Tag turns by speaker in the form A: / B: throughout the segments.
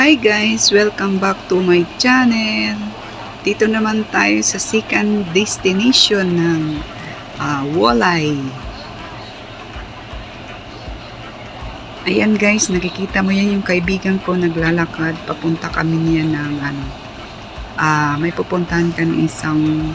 A: Hi guys! Welcome back to my channel. Dito naman tayo sa second destination ng Wallay. Ayan guys, nakikita mo yan yung kaibigan ko naglalakad. Papunta kami niya ng may pupuntahan ka ng isang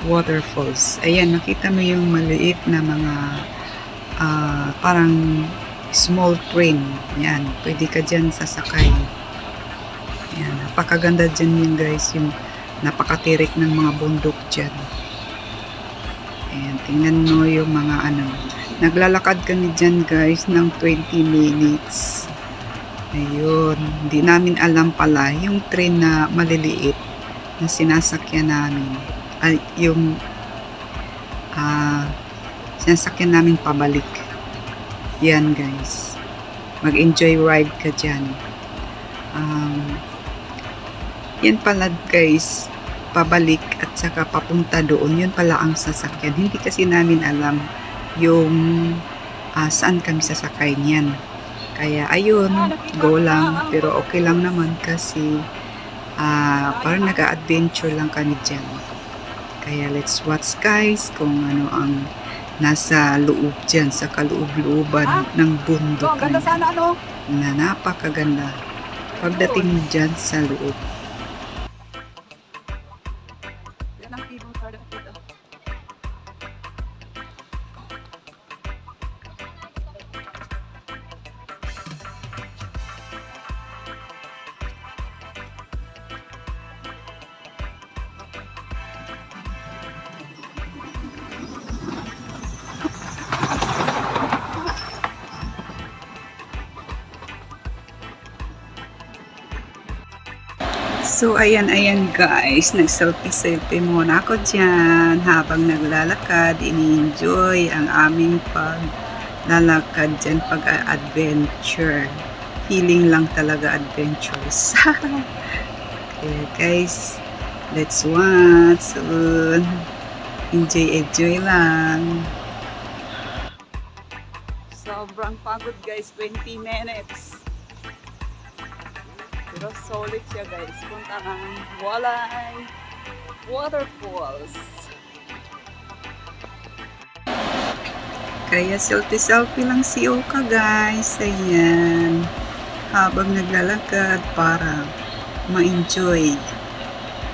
A: waterfalls. Ayan, nakita mo yung maliit na mga parang small train. Yan, pwede ka dyan sasakay. Yan, napakaganda dyan yun guys, yung napakatirik ng mga bundok dyan. Ayan, tingnan mo yung mga naglalakad kami dyan guys ng 20 minutes. Ayun, hindi namin alam pala yung train na maliliit na sinasakyan namin. Ay, yung sinasakyan namin pabalik. Yan guys, mag-enjoy ride ka dyan. Yan pala guys, pabalik at saka papunta doon, yun pala ang sasakyan. Hindi kasi namin alam yung saan kami sasakay niyan. Kaya ayun, go lang. Pero okay lang naman kasi parang nag-adventure lang kami dyan. Kaya let's watch guys kung ano ang nasa loob dyan, sa kaloob-looban ng bundok na napakaganda pagdating mo dyan sa loob. So, ayan guys, nag-selfie-selfie muna ako dyan habang naglalakad, ini-enjoy ang aming paglalakad dyan, pag-adventure. Feeling lang talaga adventures. Okay guys, let's watch. So, enjoy lang. Sobrang pagod guys, 20 minutes. Pero solid siya guys. Punta ng Wallay Waterfalls. Kaya selfie lang si Oka guys. Ayan. Habang naglalakad para ma-enjoy.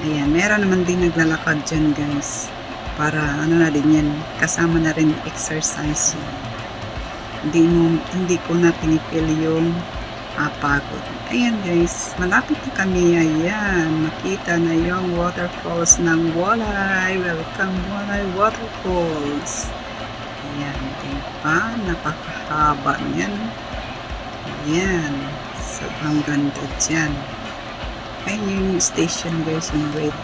A: Ayan. Meron naman din naglalakad dyan guys. Para na din yan. Kasama na rin exercise yun. Hindi ko na pinipil yung pagod. Ayan guys, malapit na kami. Ayan, makita na yung waterfalls ng Wallay. Welcome Wallay Waterfalls. Ayan, diba? Napakahaba niyan. Ayan, sobrang ganda dyan. Ayan yung station guys, yung red.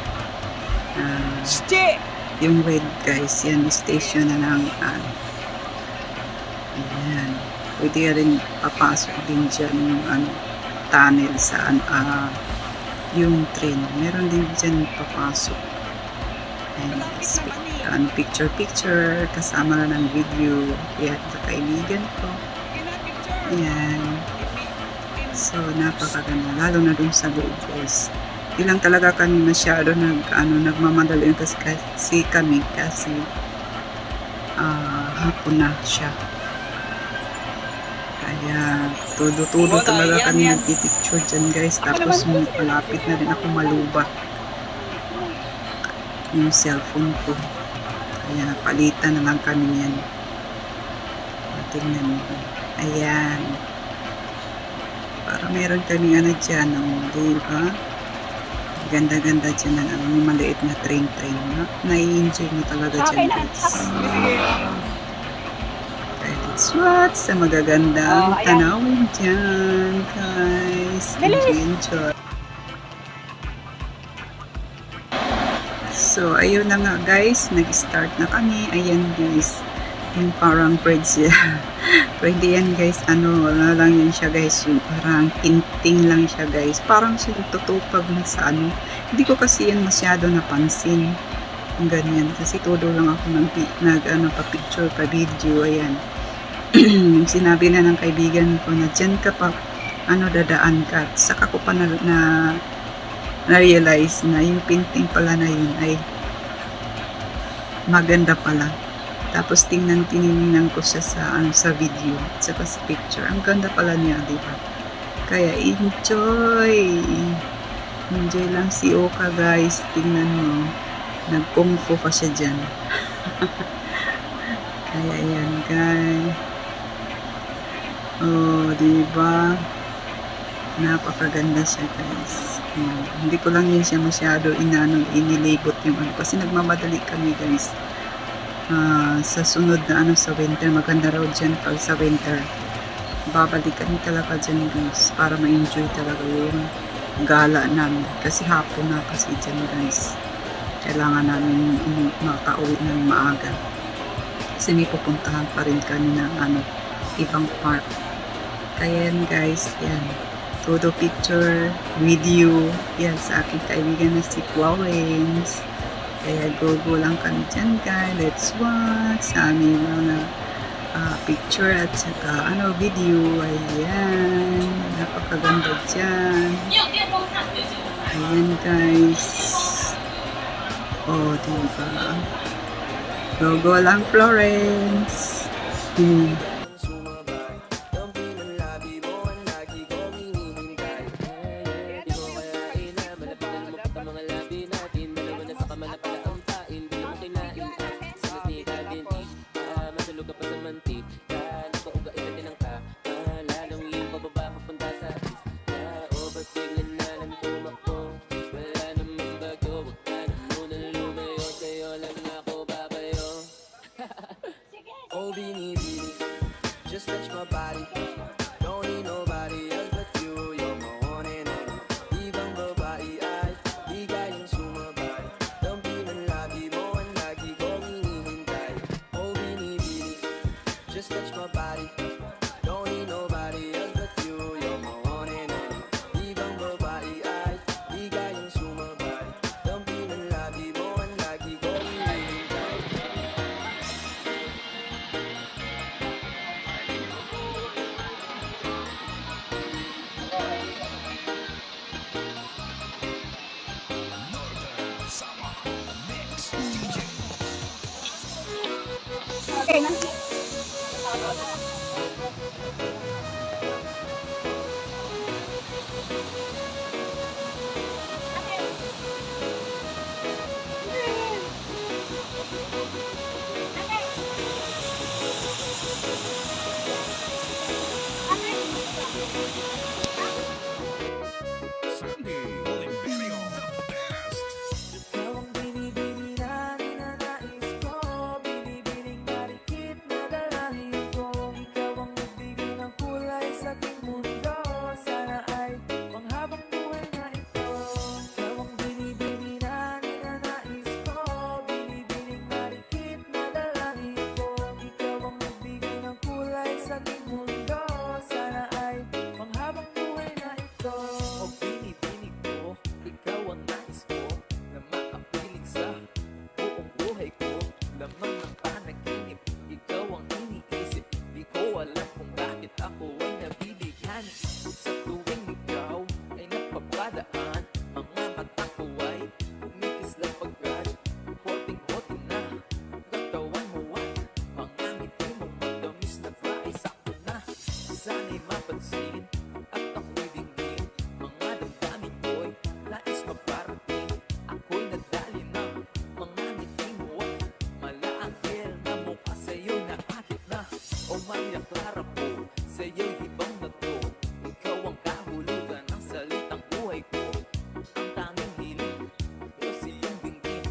A: Yung red guys, yan yung station na ng ayan. Pwede rin papasok din dyan yung tunnel saan yung train. Meron din dyan papasok. And picture kasama na ng video. Kaya sa kaibigan ko. Ayan. So, napakaganda. Lalo na dun sa loob guys. Di lang talaga kami masyado nagmamadali kasi kami kasi hapon na siya. Kaya todo talaga kami nagpipicture dyan guys. Tapos malapit na rin ako malubat yung cellphone ko. Kaya palitan na lang kami yan. Tingnan mo. Ayan. Para meron kami dyan. Diba? Ganda-ganda dyan ng maliit na train. Nai-enjoy mo talaga dyan guys. Swat sa magagandang tanawin dyan guys. Enjoy. So ayun na nga guys, nag-start na kami. Ayan guys, yung parang bridge. Pwede yan guys, wala lang yan siya guys, yung parang tinting lang siya guys. Parang siya tutupag na sa hindi ko kasi yan masyado napansin. Ganyan, kasi todo lang ako pa-picture, pa-video. Ayan. Sinabi na ng kaibigan ko na dyan ka pa dadaan ka. Saka ko pa na-realize na yung painting pala na yun ay maganda pala. Tapos tinignan ko siya sa video at saka sa picture. Ang ganda pala niya, di ba? Kaya enjoy lang si Oka, guys. Tingnan mo, nag-kung fu pa siya dyan. Kaya yan, guys. Oh, di ba? Napakaganda siya, guys. Hindi ko lang yun siya masyado inilibot yung kasi nagmamadali kami, guys. Sa sunod na sa winter, maganda raw dyan pag sa winter. Babalik kami talaga dyan, guys, para ma-enjoy talaga yung gala namin. Kasi hapon na kasi dyan, guys. Kailangan namin makauwi ng maaga. Kasi may pupuntahan pa rin kami ng ibang park. Kaya yan, guys, yan. Todo picture, video, yan sa aking kaibigan na si Florence. Kaya go lang kami dyan, guys. Let's watch sa aming mga picture at saka video. Ayan, napakaganda dyan. Ayan, guys. Oh, diba? Go lang, Florence.
B: Oh, beanie, just touch my body. Don't need nobody else but you. You're my one and only. Ibang babae ay di kayang sumabay. Dampilan lagi mo ang lagi kong hinihintay. Oh, beanie, just touch my body. Don't need nobody else but you. You're my one and only. Ibang babae ay di kayang sumabay. Dampilan lagi mo ang lagi kong hinihintay.
C: Okay na.
B: Ikaw ang binibini na ninanais ko, binibining marikit na dalangin ko. Ikaw ang nagbigay ng kulay sa aking mundo, sana ay panghabang buhay na ito. Ikaw ang binibini na ninanais ko, binibining marikit na dalangin ko. Ikaw ang nagbigay ng kulay sa aking mundo, sana ay panghabang buhay na ito. O binibining ko, ikaw ang nais ko, na makapiling sa buong buhay ko. Lamang ng panaginip, ikaw ang iniisip. Di ko alam kung bakit ako ay nabibigani. Sa tuwing ikaw ay napapadaan, mga mata ko ay kumikislang pagkat hoting-hoting na katawan mo at mga ngiti mong matamis na fries. Sakto na, sana'y mapansin at ako'y dingin. Mga damdamin ko'y nais maparating. Ako'y nadali na mga ngiti mo at malaanghel na mukha sa'yo'y nakakit na. O Maria Clara po, sa'yo'y hibang na to. Ikaw ang kahulugan ng salitang buhay ko. Ang tanging hiling ko siyang dinggin.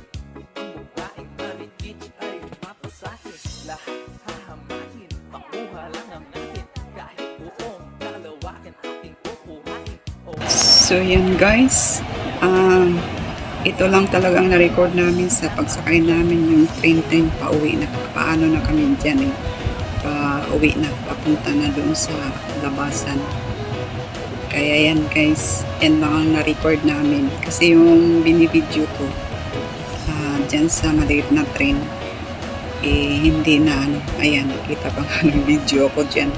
B: Ang babaeng maligid ay mapasahin. Lahat hahamahin, makuha lang ang natin. Kahit buong kalawakan aking kukuhain.
A: So yan, guys, ito lang talagang na-record namin sa pagsakay namin yung train time pauwi na. Paano na kami dyan pauwi na, papunta na doon sa labasan. Kaya yan, guys, yan lang ang na-record namin. Kasi yung binibideo ko dyan sa maliit na train, hindi na ayan, nakita pa nga ng video ko dyan.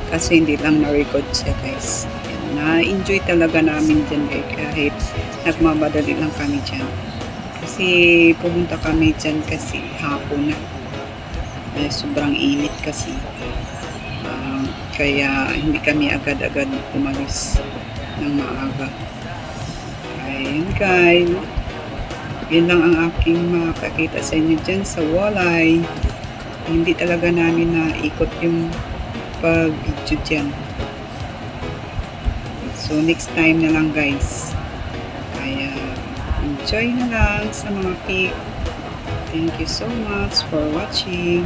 A: Kasi hindi lang na-record siya, guys. Yan. Na-enjoy talaga namin dyan guys, kahit nagmamadali lang kami dyan. Kasi pumunta kami dyan kasi hapon na. Sobrang init kasi. Kaya hindi kami agad-agad umalis ng maaga. Ayan guys. Yun lang ang aking makakita sa inyo dyan sa Walay. Hindi talaga namin naikot yung pag-video dyan. So next time na lang guys. Kaya enjoy na lang sa mga pic. Thank you so much for watching.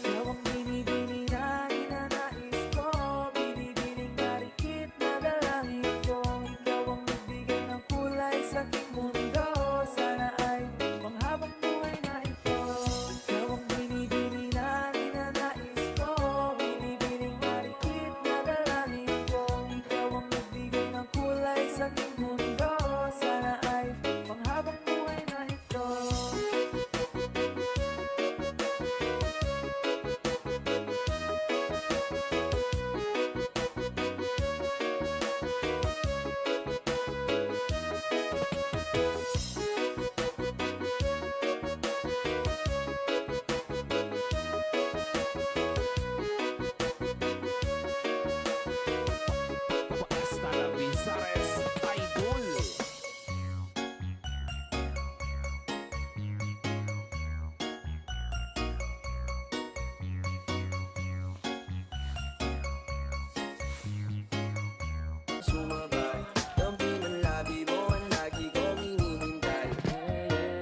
B: Ikaw ang binibini na ninanais ko, binibining marikit na dalangin ko. Ikaw ang nagbigay ng kulay sa aking mundo, sana ay panghabang buhay na ito. Ikaw ang binibini na ninanais ko, binibining marikit na dalangin ko. Ikaw ang nagbigay ng kulay sa aking mundo, sana ay panghabang buhay na ito.
C: Hasta la Bizares Idol.
B: Sumabay, dampi ng labi mo ang lagi kong hinihintay.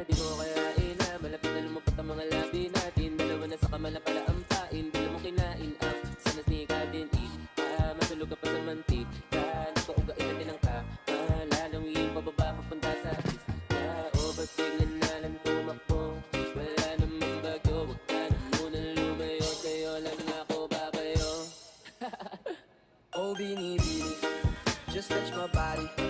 B: Di mo kaya ina, malapit na lumapit ang mga labi natin. Dalawa na sa kamala pala ang pain, di mo kinain ang sanas ni Kadin eat. Masulog ka pa sa mantik, napaugain natin ang malalawin pababa papunta sa east. O ba't biglan na lang tumakbo? Wala namang bago, wag ka na munang lumayo. Sa'yo lang ako babayo. Oh, binibini, just touch my body.